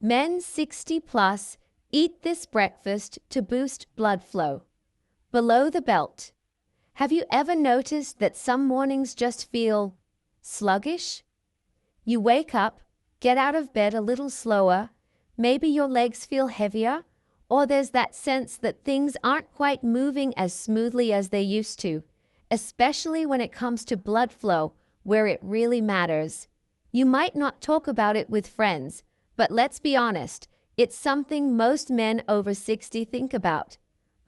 Men 60 plus eat this breakfast to boost blood flow. Below the belt. Have you ever noticed that some mornings just feel sluggish? You wake up, get out of bed a little slower, maybe your legs feel heavier, or there's that sense that things aren't quite moving as smoothly as they used to, especially when it comes to blood flow, where it really matters. You might not talk about it with friends, but let's be honest, it's something most men over 60 think about.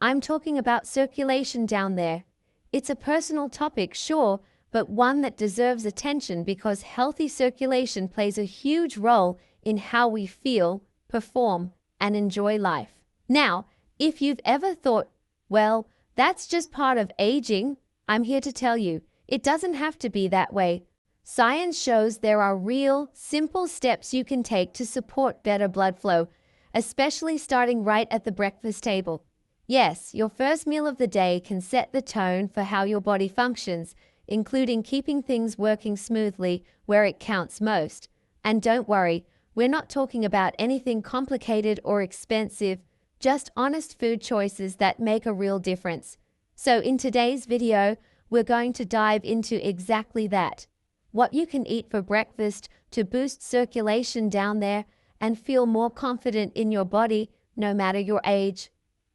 I'm talking about circulation down there. It's a personal topic, sure, but one that deserves attention because healthy circulation plays a huge role in how we feel, perform, and enjoy life. Now, if you've ever thought, well, that's just part of aging, I'm here to tell you, it doesn't have to be that way. Science shows there are real, simple steps you can take to support better blood flow, especially starting right at the breakfast table. Yes, your first meal of the day can set the tone for how your body functions, including keeping things working smoothly where it counts most. And don't worry, we're not talking about anything complicated or expensive, just honest food choices that make a real difference. So in today's video, we're going to dive into exactly that. What you can eat for breakfast to boost circulation down there and feel more confident in your body, no matter your age.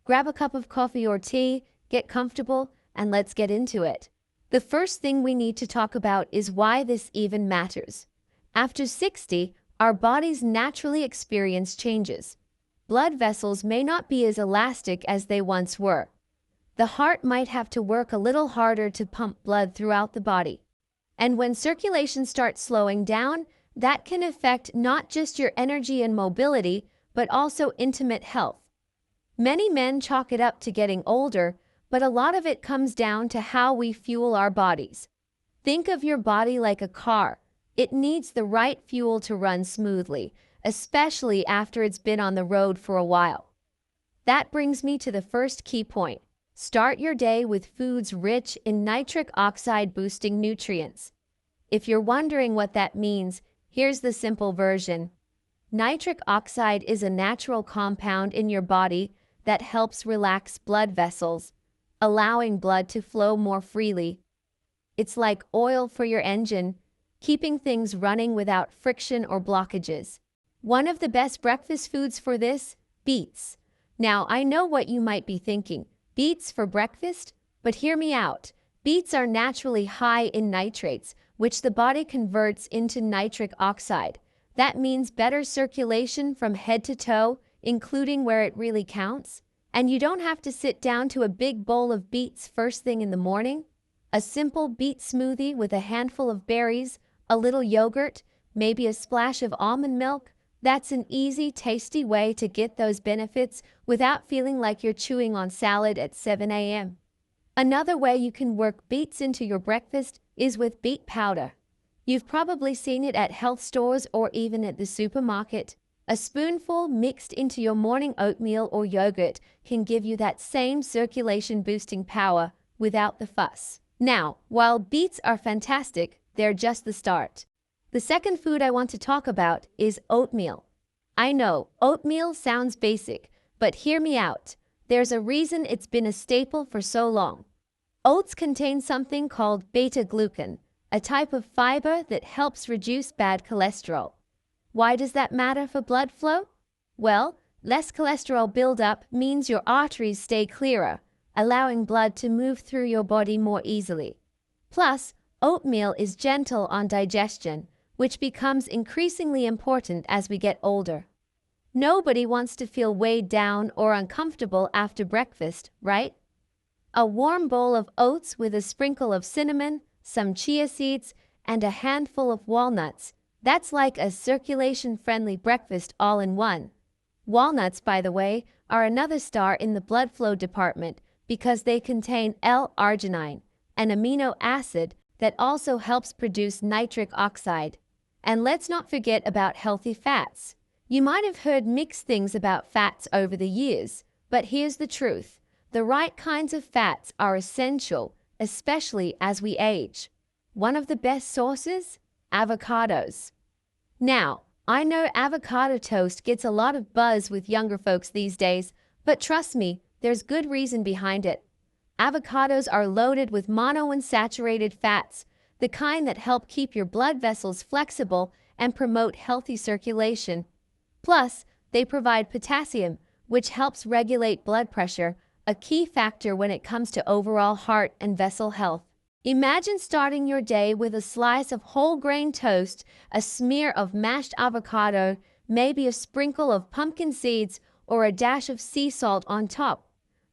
Grab a cup of coffee or tea, get comfortable, and let's get into it. The first thing we need to talk about is why this even matters. After 60, our bodies naturally experience changes. Blood vessels may not be as elastic as they once were. The heart might have to work a little harder to pump blood throughout the body. And when circulation starts slowing down, that can affect not just your energy and mobility, but also intimate health. Many men chalk it up to getting older, but a lot of it comes down to how we fuel our bodies. Think of your body like a car. It needs the right fuel to run smoothly, especially after it's been on the road for a while. That brings me to the first key point. Start your day with foods rich in nitric oxide boosting nutrients. If you're wondering what that means, here's the simple version. Nitric oxide is a natural compound in your body that helps relax blood vessels, allowing blood to flow more freely. It's like oil for your engine, keeping things running without friction or blockages. One of the best breakfast foods for this, beets. Now, I know what you might be thinking. Beets for breakfast? But hear me out. Beets are naturally high in nitrates, which the body converts into nitric oxide. That means better circulation from head to toe, including where it really counts. And you don't have to sit down to a big bowl of beets first thing in the morning. A simple beet smoothie with a handful of berries, a little yogurt, maybe a splash of almond milk. That's an easy, tasty way to get those benefits without feeling like you're chewing on salad at 7 a.m. Another way you can work beets into your breakfast is with beet powder. You've probably seen it at health stores or even at the supermarket. A spoonful mixed into your morning oatmeal or yogurt can give you that same circulation-boosting power without the fuss. Now, while beets are fantastic, they're just the start. The second food I want to talk about is oatmeal. I know, oatmeal sounds basic, but hear me out. There's a reason it's been a staple for so long. Oats contain something called beta-glucan, a type of fiber that helps reduce bad cholesterol. Why does that matter for blood flow? Well, less cholesterol buildup means your arteries stay clearer, allowing blood to move through your body more easily. Plus, oatmeal is gentle on digestion, which becomes increasingly important as we get older. Nobody wants to feel weighed down or uncomfortable after breakfast, right? A warm bowl of oats with a sprinkle of cinnamon, some chia seeds, and a handful of walnuts. That's like a circulation-friendly breakfast all in one. Walnuts, by the way, are another star in the blood flow department because they contain L-arginine, an amino acid that also helps produce nitric oxide. And let's not forget about healthy fats. You might have heard mixed things about fats over the years, but here's the truth. The right kinds of fats are essential, especially as we age. One of the best sources? Avocados. Now, I know avocado toast gets a lot of buzz with younger folks these days, but trust me, there's good reason behind it. Avocados are loaded with monounsaturated fats, the kind that help keep your blood vessels flexible and promote healthy circulation. Plus, they provide potassium, which helps regulate blood pressure, a key factor when it comes to overall heart and vessel health. Imagine starting your day with a slice of whole grain toast, a smear of mashed avocado, maybe a sprinkle of pumpkin seeds, or a dash of sea salt on top.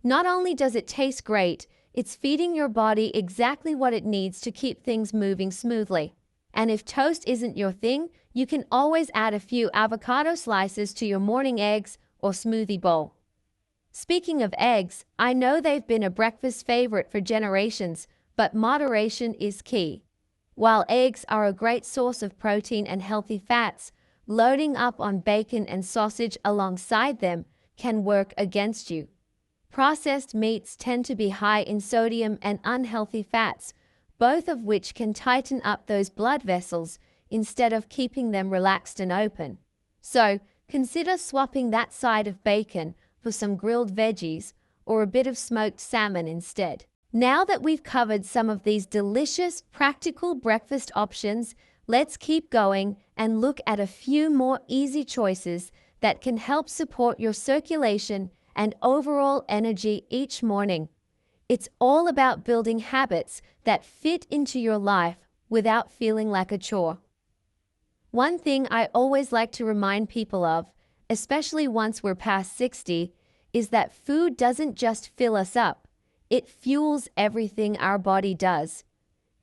Not only does it taste great, it's feeding your body exactly what it needs to keep things moving smoothly. And if toast isn't your thing, you can always add a few avocado slices to your morning eggs or smoothie bowl. Speaking of eggs, I know they've been a breakfast favorite for generations, but moderation is key. While eggs are a great source of protein and healthy fats, loading up on bacon and sausage alongside them can work against you. Processed meats tend to be high in sodium and unhealthy fats, both of which can tighten up those blood vessels instead of keeping them relaxed and open. So, consider swapping that side of bacon for some grilled veggies or a bit of smoked salmon instead. Now that we've covered some of these delicious, practical breakfast options, let's keep going and look at a few more easy choices that can help support your circulation and overall energy each morning. It's all about building habits that fit into your life without feeling like a chore. One thing I always like to remind people of, especially once we're past 60, is that food doesn't just fill us up. It fuels everything our body does.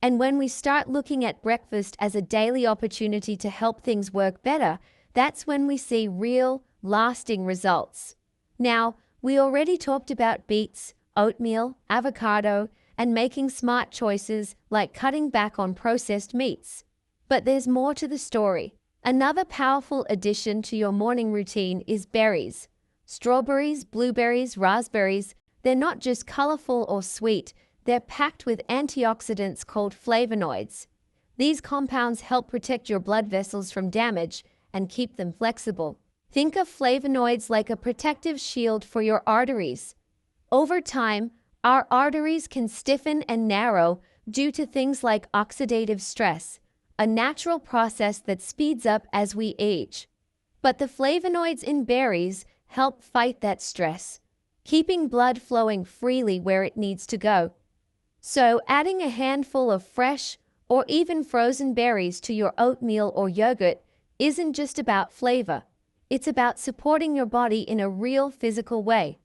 And when we start looking at breakfast as a daily opportunity to help things work better, that's when we see real, lasting results. Now, we already talked about beets, oatmeal, avocado, and making smart choices like cutting back on processed meats. But there's more to the story. Another powerful addition to your morning routine is berries. Strawberries, blueberries, raspberries, they're not just colorful or sweet, they're packed with antioxidants called flavonoids. These compounds help protect your blood vessels from damage and keep them flexible. Think of flavonoids like a protective shield for your arteries. Over time, our arteries can stiffen and narrow due to things like oxidative stress, a natural process that speeds up as we age. But the flavonoids in berries help fight that stress, keeping blood flowing freely where it needs to go. So, adding a handful of fresh or even frozen berries to your oatmeal or yogurt isn't just about flavor. It's about supporting your body in a real physical way.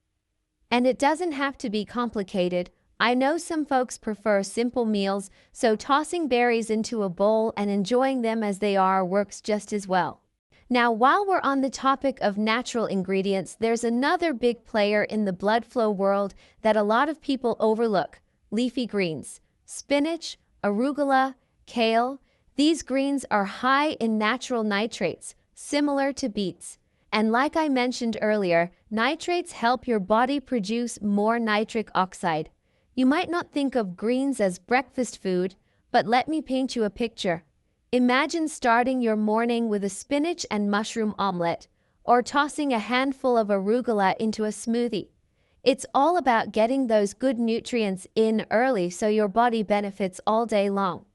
And it doesn't have to be complicated. I know some folks prefer simple meals, so tossing berries into a bowl and enjoying them as they are works just as well. Now, while we're on the topic of natural ingredients, there's another big player in the blood flow world that a lot of people overlook: leafy greens. Spinach, arugula, kale. These greens are high in natural nitrates, similar to beets. And like I mentioned earlier, nitrates help your body produce more nitric oxide. You might not think of greens as breakfast food, but let me paint you a picture. Imagine starting your morning with a spinach and mushroom omelette, or tossing a handful of arugula into a smoothie. It's all about getting those good nutrients in early so your body benefits all day long.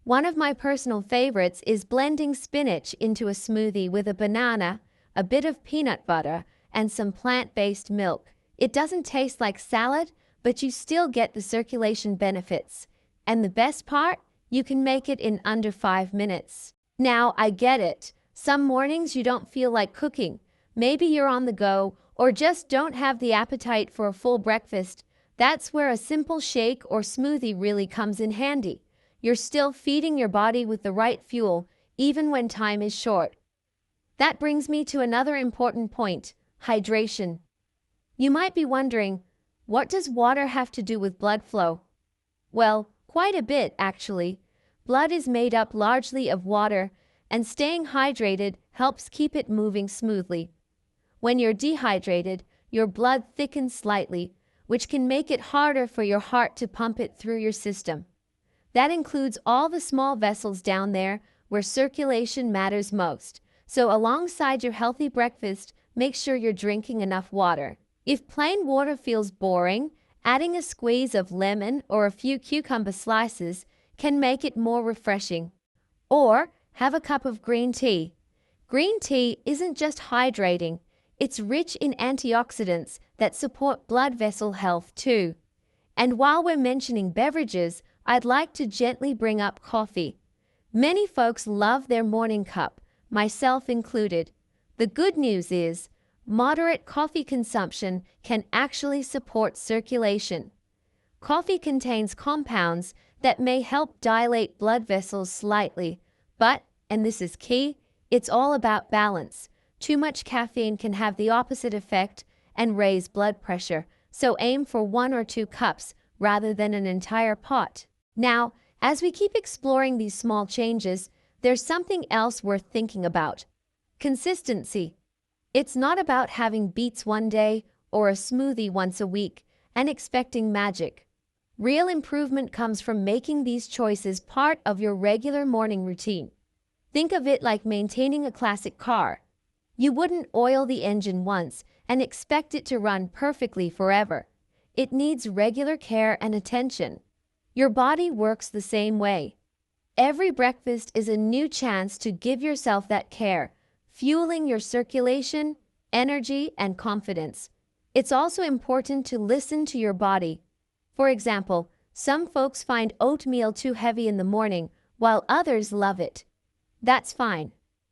One of my personal favorites is blending spinach into a smoothie with a banana, a bit of peanut butter, and some plant-based milk. It doesn't taste like salad, but you still get the circulation benefits. And the best part? You can make it in under 5 minutes. Now, I get it. Some mornings you don't feel like cooking. Maybe you're on the go or just don't have the appetite for a full breakfast. That's where a simple shake or smoothie really comes in handy. You're still feeding your body with the right fuel, even when time is short. That brings me to another important point: hydration. You might be wondering, what does water have to do with blood flow? Well, quite a bit, actually. Blood is made up largely of water, and staying hydrated helps keep it moving smoothly. When you're dehydrated, your blood thickens slightly, which can make it harder for your heart to pump it through your system. That includes all the small vessels down there where circulation matters most. So alongside your healthy breakfast, make sure you're drinking enough water. If plain water feels boring, adding a squeeze of lemon or a few cucumber slices can make it more refreshing. Or have a cup of green tea. Green tea isn't just hydrating, it's rich in antioxidants that support blood vessel health too. And while we're mentioning beverages, I'd like to gently bring up coffee. Many folks love their morning cup, myself included. The good news is, moderate coffee consumption can actually support circulation. Coffee contains compounds that may help dilate blood vessels slightly, but, and this is key, it's all about balance. Too much caffeine can have the opposite effect and raise blood pressure, so aim for 1 or 2 cups rather than an entire pot. Now, as we keep exploring these small changes, there's something else worth thinking about. Consistency. It's not about having beets one day or a smoothie once a week and expecting magic. Real improvement comes from making these choices part of your regular morning routine. Think of it like maintaining a classic car. You wouldn't oil the engine once and expect it to run perfectly forever. It needs regular care and attention. Your body works the same way. Every breakfast is a new chance to give yourself that care, fueling your circulation, energy, and confidence. It's also important to listen to your body. For example, some folks find oatmeal too heavy in the morning, while others love it. That's fine.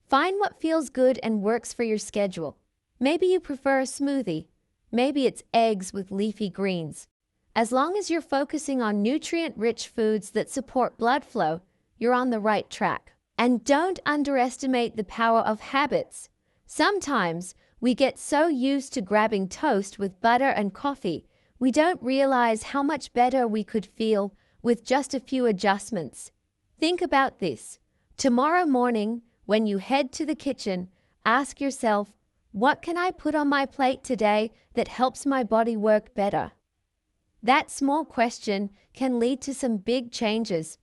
Find what feels good and works for your schedule. Maybe you prefer a smoothie. Maybe it's eggs with leafy greens. As long as you're focusing on nutrient-rich foods that support blood flow, you're on the right track. And don't underestimate the power of habits. Sometimes we get so used to grabbing toast with butter and coffee, we don't realize how much better we could feel with just a few adjustments. Think about this. Tomorrow morning, when you head to the kitchen, ask yourself, what can I put on my plate today that helps my body work better? That small question can lead to some big changes.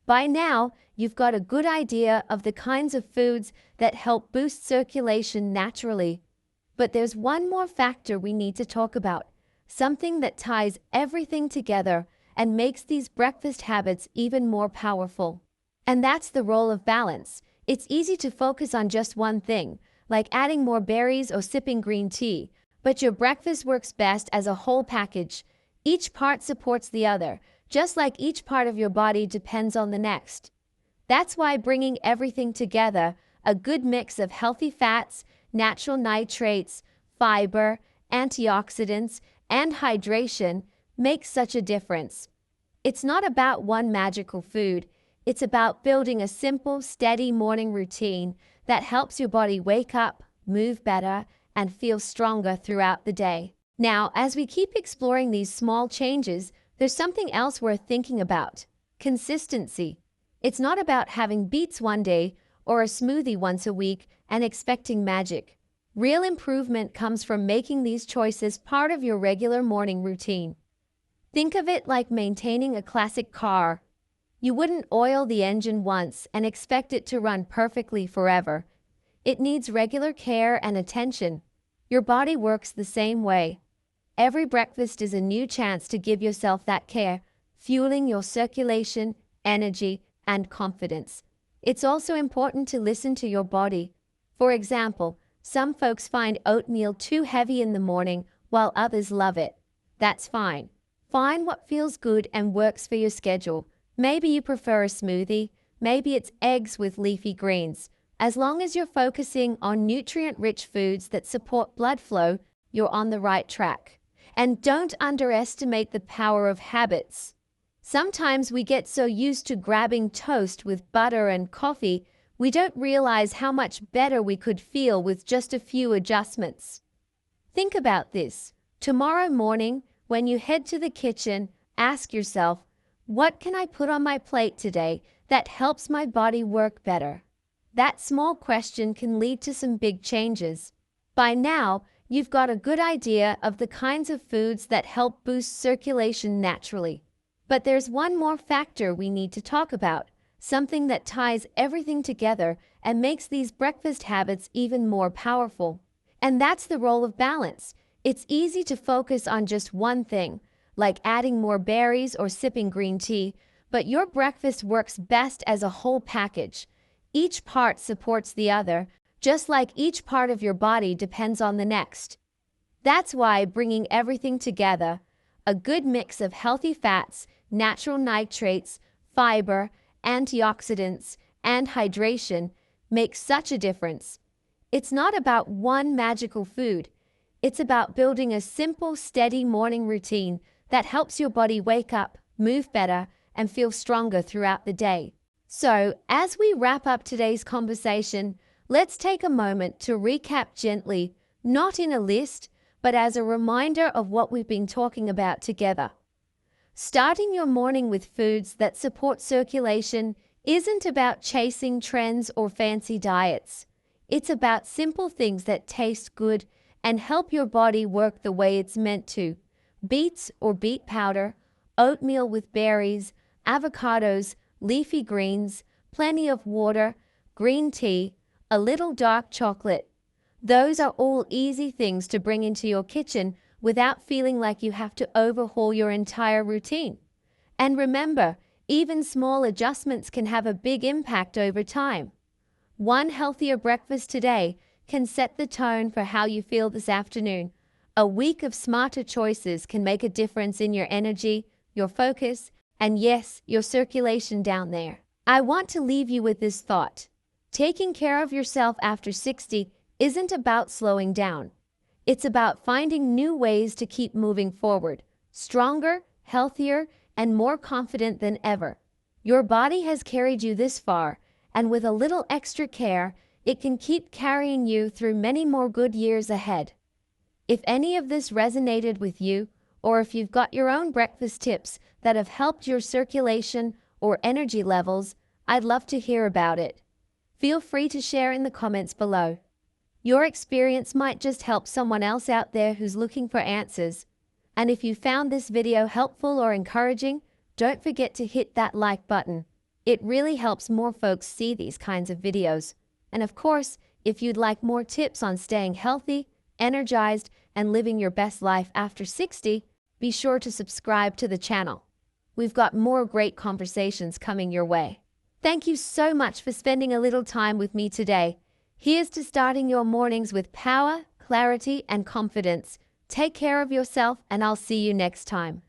By now, you've got a good idea of the kinds of foods that help boost circulation naturally. But there's one more factor we need to talk about, something that ties everything together and makes these breakfast habits even more powerful. And that's the role of balance. It's easy to focus on just one thing, like adding more berries or sipping green tea, but your breakfast works best as a whole package. Each part supports the other, just like each part of your body depends on the next. That's why bringing everything together, a good mix of healthy fats, natural nitrates, fiber, antioxidants, and hydration, makes such a difference. It's not about one magical food. It's about building a simple, steady morning routine that helps your body wake up, move better, and feel stronger throughout the day. Now, as we keep exploring these small changes, there's something else worth thinking about: consistency. It's not about having beets one day or a smoothie once a week and expecting magic. Real improvement comes from making these choices part of your regular morning routine. Think of it like maintaining a classic car. You wouldn't oil the engine once and expect it to run perfectly forever. It needs regular care and attention. Your body works the same way. Every breakfast is a new chance to give yourself that care, fueling your circulation, energy, and confidence. It's also important to listen to your body. For example, some folks find oatmeal too heavy in the morning, while others love it. That's fine. Find what feels good and works for your schedule. Maybe you prefer a smoothie, maybe it's eggs with leafy greens. As long as you're focusing on nutrient-rich foods that support blood flow, you're on the right track. And don't underestimate the power of habits. Sometimes we get so used to grabbing toast with butter and coffee, we don't realize how much better we could feel with just a few adjustments. Think about this. Tomorrow morning, when you head to the kitchen, ask yourself, what can I put on my plate today that helps my body work better? That small question can lead to some big changes. By now, you've got a good idea of the kinds of foods that help boost circulation naturally. But there's one more factor we need to talk about, something that ties everything together and makes these breakfast habits even more powerful. And that's the role of balance. It's easy to focus on just one thing, like adding more berries or sipping green tea, but your breakfast works best as a whole package. Each part supports the other, just like each part of your body depends on the next. That's why bringing everything together, a good mix of healthy fats, natural nitrates, fiber, antioxidants, and hydration, makes such a difference. It's not about one magical food. It's about building a simple, steady morning routine that helps your body wake up, move better, and feel stronger throughout the day. So, as we wrap up today's conversation, let's take a moment to recap gently, not in a list, but as a reminder of what we've been talking about together. Starting your morning with foods that support circulation isn't about chasing trends or fancy diets. It's about simple things that taste good and help your body work the way it's meant to. Beets or beet powder, oatmeal with berries, avocados, leafy greens, plenty of water, green tea, a little dark chocolate. Those are all easy things to bring into your kitchen without feeling like you have to overhaul your entire routine. And remember, even small adjustments can have a big impact over time. One healthier breakfast today can set the tone for how you feel this afternoon. A week of smarter choices can make a difference in your energy, your focus, and yes, your circulation down there. I want to leave you with this thought. Taking care of yourself after 60 isn't about slowing down. It's about finding new ways to keep moving forward, stronger, healthier, and more confident than ever. Your body has carried you this far, and with a little extra care, it can keep carrying you through many more good years ahead. If any of this resonated with you, or if you've got your own breakfast tips that have helped your circulation or energy levels, I'd love to hear about it. Feel free to share in the comments below. Your experience might just help someone else out there who's looking for answers. And if you found this video helpful or encouraging, don't forget to hit that like button. It really helps more folks see these kinds of videos. And of course, if you'd like more tips on staying healthy, energized, and living your best life after 60, be sure to subscribe to the channel. We've got more great conversations coming your way. Thank you so much for spending a little time with me today. Here's to starting your mornings with power, clarity, and confidence. Take care of yourself, and I'll see you next time.